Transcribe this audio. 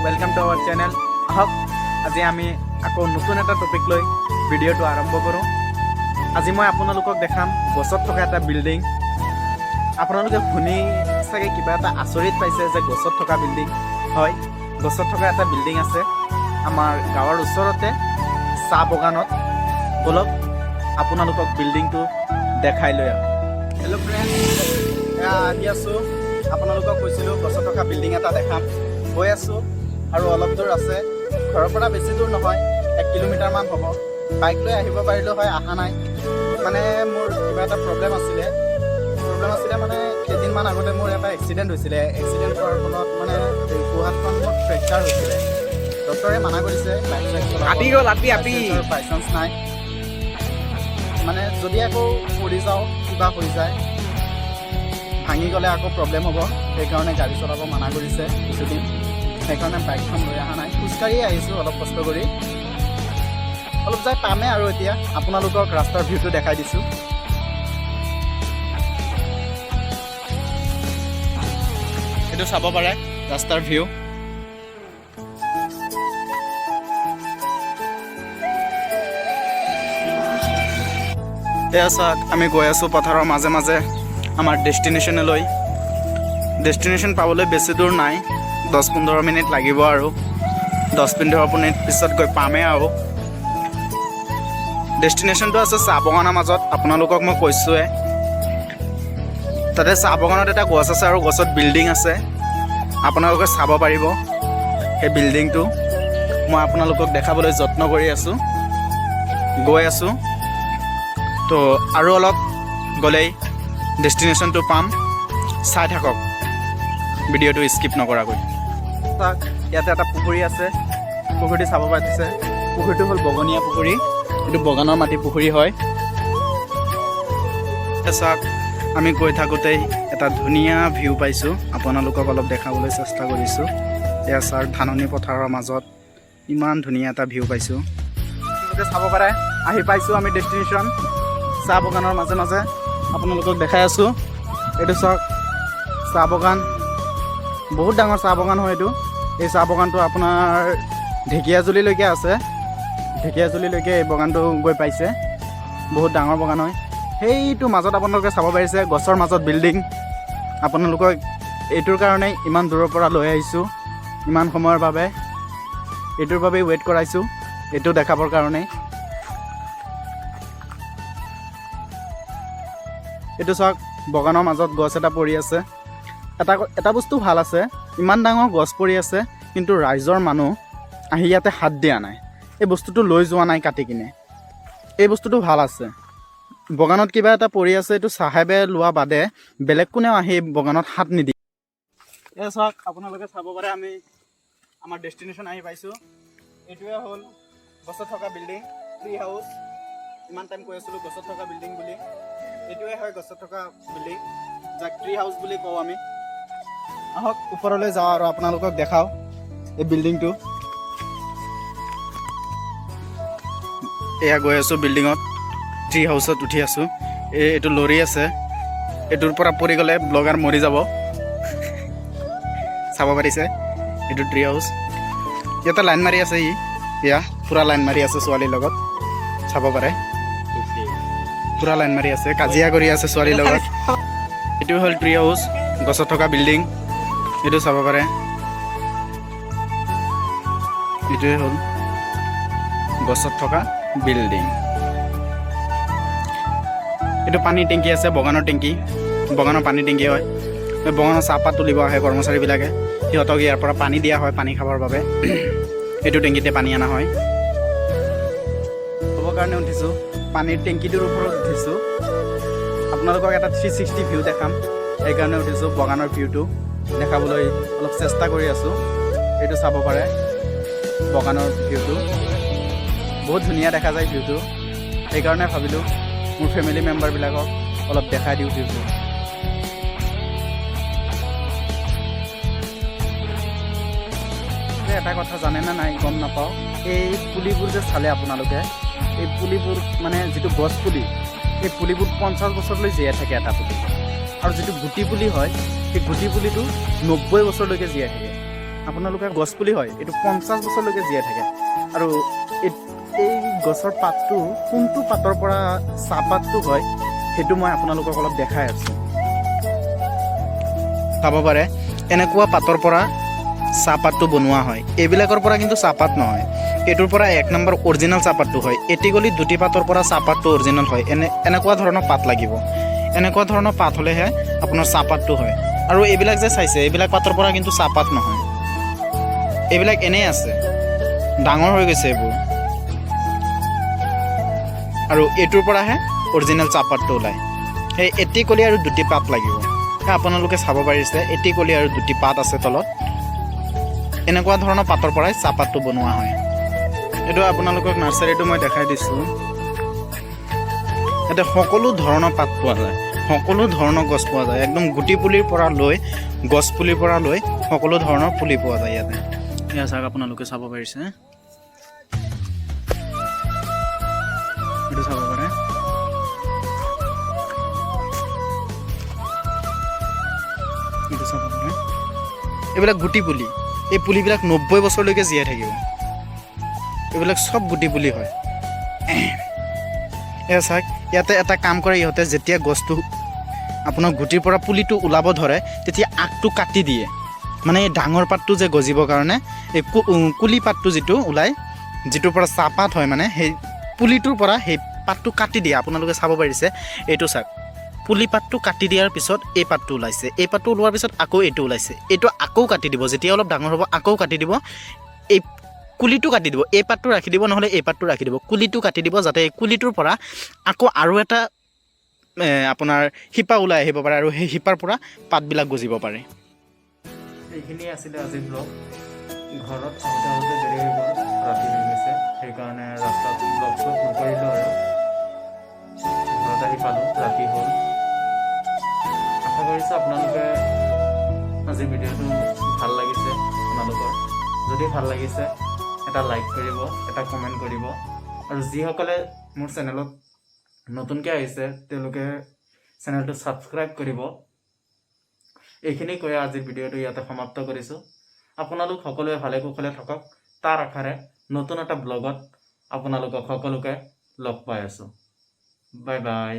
Welcome to our channel. आहक আজি আমি আকৌ নতুন এটা টপিক লৈ ভিডিঅ'টো আৰম্ভ কৰোঁ। আজি মই আপোনালোকক দেখাম গছত থকা এটা বিল্ডিং। আপোনালোকে শুনি চাগে কিবা এটা আচৰিত পাইছে যে গছত থকা বিল্ডিং। হয়, গছত থকা এটা বিল্ডিং আছে আমাৰ গাঁৱৰ ওচৰতে চাহ বাগানত। বলক আপোনালোকক বিল্ডিংটো দেখাই লৈ আহোঁ। হেল্ল' ফ্ৰেণ্ড, আহি আছোঁ। আপোনালোকক কৈছিলোঁ গছত থকা বিল্ডিং এটা দেখাম। গৈ আছোঁ আৰু অলপ দূৰ আছে, ঘৰৰ পৰা বেছি দূৰ নহয়, 1 কিলোমিটাৰমান হ'ব। বাইক লৈ আহিব পাৰিলোঁ হয়, অহা নাই। মানে মোৰ কিবা এটা প্ৰব্লেম আছিলে মানে কেইদিনমান আগতে মোৰ এটা এক্সিডেণ্ট হৈছিলে। এক্সিডেণ্ট হোৱাৰ ফলত মানে গোহাতখন মোৰ ফ্ৰেকচাৰ হৈছিলে। ডক্টৰে মানা কৰিছে বাইক বাই চান্স নাই, মানে যদি আকৌ পৰি যাওঁ কিবা হৈ যায়, ভাঙি গ'লে আকৌ প্ৰব্লেম হ'ব। সেইকাৰণে গাড়ী চলাব মানা কৰিছে কিছুদিন। সেইকাৰণে বাইকখন লৈ অহা নাই, খোজকাঢ়ি আহিছোঁ অলপ কষ্ট কৰি। অলপ যাই পামেই আৰু এতিয়া আপোনালোকক ৰাস্তাৰ ভিউটো দেখাই দিছোঁ। এইটো চাব পাৰে ৰাস্তাৰ ভিউ। এয়া চাওক, আমি গৈ আছোঁ পথাৰৰ মাজে মাজে আমাৰ ডেষ্টিনেশ্যনলৈ। ডেষ্টিনেশ্যন পাবলৈ বেছি দূৰ নাই, 10-15 মিনিট লাগিব আৰু 10-15 মিনিট পিছত গৈ পামেই আৰু। ডেষ্টিনেশ্যনটো আছে চাহ বাগানৰ মাজত। আপোনালোকক মই কৈছোঁৱে, তাতে চাহ বাগানত এটা গছ আছে আৰু গছত বিল্ডিং আছে। আপোনালোকে চাব পাৰিব সেই বিল্ডিংটো। মই আপোনালোকক দেখাবলৈ যত্ন কৰি আছোঁ, গৈ আছোঁ। তো আৰু অলপ গ'লেই ডেষ্টিনেশ্যনটো পাম। চাই থাকক ভিডিঅ'টো স্কিপ নকৰাকৈ। চাওক, ইয়াতে এটা পুখুৰী আছে, পুখুৰীটো চাব পাৰিছে। পুখুৰীটো হ'ল বগনীয়া পুখুৰী, এইটো বাগানৰ মাটি পুখুৰী হয়। চাওক, আমি গৈ থাকোঁতেই এটা ধুনীয়া ভিউ পাইছোঁ, আপোনালোকক অলপ দেখাবলৈ চেষ্টা কৰিছোঁ। এয়া চাওক, ধাননি পথাৰৰ মাজত ইমান ধুনীয়া এটা ভিউ পাইছোঁ। আপোনালোকে চাব পাৰে, আহি পাইছোঁ আমি ডেষ্টিনেশ্যন। চাহ বাগানৰ মাজে মাজে আপোনালোকক দেখাই আছোঁ। এইটো চাওক, চাহ বাগান, বহুত ডাঙৰ চাহ বাগান হয় এইটো। এই চাহ বাগানটো আপোনাৰ ঢেকীয়াজুলিলৈকে আছে। ঢেকীয়াজুলিলৈকে এই বাগানটো গৈ পাইছে, বহুত ডাঙৰ বাগান হয়। সেইটো মাজত আপোনালোকে চাব পাৰিছে গছৰ মাজত বিল্ডিং। আপোনালোকক এইটোৰ কাৰণেই ইমান দূৰৰ পৰা লৈ আহিছোঁ, ইমান সময়ৰ বাবে। এইটোৰ বাবেই ৱেইট কৰাইছোঁ, এইটো দেখাবৰ কাৰণেই। এইটো চাওক, বাগানৰ মাজত গছ এটা পৰি আছে। এটা বস্তু ভাল আছে, ইমান ডাঙৰ গছ পৰি আছে কিন্তু ৰাইজৰ মানুহ আহি ইয়াতে হাত দিয়া নাই, এই বস্তুটো লৈ যোৱা নাই কাটি কিনে। এই বস্তুটো ভাল আছে। বাগানত কিবা এটা পৰি আছে, এইটো চাহেবে লোৱা বাদে বেলেগ কোনেও আহি বাগানত হাত নিদিয়ে। এই চাওক, আপোনালোকে চাব পাৰে আমি আমাৰ ডেষ্টিনেশ্যন আহি পাইছোঁ। এইটোৱে হ'ল গছত থকা বিল্ডিং, ট্ৰি হাউচ। ইমান টাইম কৈ আছিলোঁ গছত থকা বিল্ডিং বুলি। এইটোৱে হয় গছত থকা বিল্ডিং, যাক ট্ৰি হাউচ বুলি কওঁ আমি। আহক ওপৰলৈ যাওঁ আৰু আপোনালোকক দেখাওঁ এই বিল্ডিংটো। এয়া গৈ আছোঁ বিল্ডিঙত, ট্ৰি হাউচত উঠি আছোঁ। এইটো লৰি আছে, এইটোৰ পৰা পৰি গ'লে ব্লগাৰ মৰি যাব। চাব পাৰিছে, এইটো ট্ৰি হাউচ। ইয়াতে লাইন মাৰি আছে, এয়া পূৰা লাইন মাৰি আছে ছোৱালীৰ লগত। চাব পাৰে, পূৰা লাইন মাৰি আছে, কাজিয়া কৰি আছে ছোৱালীৰ লগত। এইটো হ'ল ট্ৰি হাউচ, গছত থকা বিল্ডিং। এইটো চাব পাৰে, এইটোৱে হ'ল গছত থকা বিল্ডিং। এইটো পানীৰ টেংকি আছে, বাগানৰ টেংকি, বাগানৰ পানী টেংকি হয়। বাগানৰ চাহপাত তুলিব আহে কৰ্মচাৰীবিলাকে, সিহঁতক ইয়াৰ পৰা পানী দিয়া হয় পানী খাবৰ বাবে। এইটো টেংকিতে পানী অনা হয়। হ'বৰ কাৰণে উঠিছোঁ, পানীৰ টেংকিটোৰ ওপৰত উঠিছোঁ। আপোনালোকক এটা 360 ভিউ দেখাম, সেইকাৰণে উঠিছোঁ। বাগানৰ ভিউটো দেখাবলৈ অলপ চেষ্টা কৰি আছোঁ। এইটো চাব পাৰে বাগানৰ ভিউটো, বহুত ধুনীয়া দেখা যায় ভিউটো। সেইকাৰণে ভাবিলোঁ মোৰ ফেমিলি মেম্বাৰবিলাকক অলপ দেখাই দিওঁ ভিউটো। এটা কথা জানেনে নাই গম নাপাওঁ, এই পুলিবোৰ যে চালে আপোনালোকে, এই পুলিবোৰ মানে যিটো গছ পুলি, এই পুলিবোৰ 50 বছৰলৈ জীয়াই থাকে এটা পুলি। আৰু যিটো গুটি পুলি হয়, সেই গুটি পুলিটো 90 বছৰলৈকে জীয়াই থাকে। আপোনালোকে গছপুলি হয় এইটো 50 বছৰলৈকে জীয়াই থাকে আৰু এই গছৰ পাতটো কোনটো পাতৰ পৰা চাহপাতটো হয় সেইটো মই আপোনালোকক অলপ দেখাই আছোঁ চাব পাৰে এনেকুৱা পাতৰ পৰা চাহপাতটো বনোৱা হয় এইবিলাকৰ পৰা কিন্তু চাহপাত নহয় এইটোৰ পৰা 1 নম্বৰ অৰিজিনেল চাহপাতটো হয় এটিগলি দুটি পাতৰ পৰা চাহপাতটো অৰিজিনেল হয় এনেকুৱা ধৰণৰ পাত লাগিব এনেকুৱা ধৰণৰ পাত হ'লেহে আপোনাৰ চাহপাতটো হয় আৰু এইবিলাক যে চাইছে এইবিলাক পাতৰ পৰা কিন্তু চাহপাত নহয় এইবিলাক এনেই আছে ডাঙৰ হৈ গৈছে এইবোৰ আৰু এইটোৰ পৰাহে অৰিজিনেল চাহপাতটো ওলায় সেই এটিকলি আৰু দুটি পাত লাগিব আপোনালোকে চাব পাৰিছে এটিকলি আৰু দুটি পাত আছে তলত এনেকুৱা ধৰণৰ পাতৰ পৰাই চাহপাতটো বনোৱা হয় এইটো আপোনালোকক নাৰ্চাৰীটো মই দেখাই দিছোঁ ইয়াতে সকলো ধৰণৰ পাত পোৱা যায় সকলো ধৰণৰ গছ পোৱা যায় একদম গুটি পুলিৰ পৰা লৈ গছ পুলিৰ পৰা লৈ সকলো ধৰণৰ পুলি পোৱা যায় ইয়াতে এয়া চাওক আপোনালোকে চাব পাৰিছে এইটো চাব পাৰে এইটো চাব পাৰে এইবিলাক গুটি পুলি এই পুলিবিলাক 90 বছৰলৈকে জীয়াই থাকিব এইবিলাক সব গুটি পুলি হয় এয়া চাওক ইয়াতে এটা কাম কৰে ইহঁতে যেতিয়া গছটো আপোনাৰ গুটিৰ পৰা পুলিটো ওলাব ধৰে তেতিয়া আগটো কাটি দিয়ে মানে এই ডাঙৰ পাতটো যে গজিবৰ কাৰণে এই কুলি পাতটো যিটো ওলায় যিটোৰ পৰা চাহপাত হয় মানে সেই পুলিটোৰ পৰা সেই পাতটো কাটি দিয়ে আপোনালোকে চাব পাৰিছে এইটো চাওক পুলি পাতটো কাটি দিয়াৰ পিছত এই পাতটো ওলাইছে এই পাতটো ওলোৱাৰ পিছত আকৌ এইটো ওলাইছে এইটো আকৌ কাটি দিব যেতিয়া অলপ ডাঙৰ হ'ব আকৌ কাটি দিব এই কুলিটো কাটি দিব এই পাতটো ৰাখি দিব নহ'লে এই পাতটো ৰাখি দিব কুলিটো কাটি দিব যাতে এই কুলিটোৰ পৰা আকৌ আৰু এটা আপোনাৰ শিপা ওলাই আহিব পাৰে আৰু সেই শিপাৰ পৰা পাতবিলাক গজিব পাৰে এইখিনিয়ে আছিলে আজিৰ ব্লগ ঘৰত আহোঁতে আহোঁতে দেৰি হৈ গ'ল ৰাতি হৈ গৈছে সেইকাৰণে ৰাস্তাত ব্লগ চগ নকৰিলোঁ আৰু ঘৰত আহি পালোঁ ৰাতি হ'ল আশা কৰিছোঁ আপোনালোকে আজি ভিডিঅ'টো ভাল লাগিছে আপোনালোকৰ যদি ভাল লাগিছে এটা লাইক কৰিব এটা কমেণ্ট কৰিব আৰু যিসকলে মোৰ চেনেলত নতুনকৈ আহিছে তেওঁলোকে চেনেলটো ছাবস্ক্ৰাইব কৰিব এইখিনি কৈ আজিৰ ভিডিঅ'টো ইয়াতে সমাপ্ত কৰিছোঁ আপোনালোক সকলোৱে ভালে কুশলে থাকক তাৰ আশাৰে নতুন এটা ব্লগত আপোনালোকক সকলোকে লগ পাই আছোঁ বাই বাই